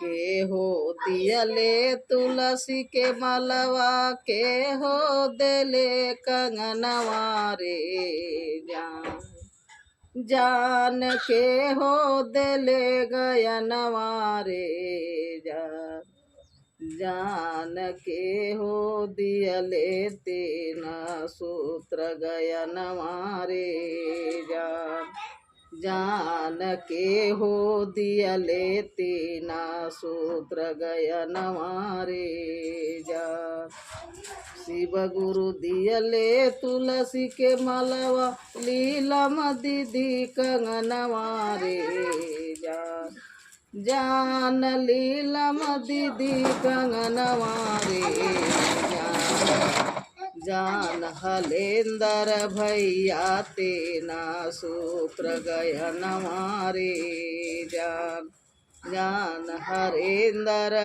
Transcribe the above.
के हो दियले तुलसी के मलवा के हो देले कंगनवा रे जान जान के हो देले गयनवा रे जान जान के हो दियले तेना सूत्र गयनवा रे जान जान के हो दियले तीना सूत्र गयनवा रे जान शिव गुरु दियले तुलसी के मलवा लीलम दीदी कंगनवा रे जान जान लीलम दीदी कंगनवा रे जान जान हलेंदर भैया तेना सूत्र गयनवा रे जान जान हरेंदर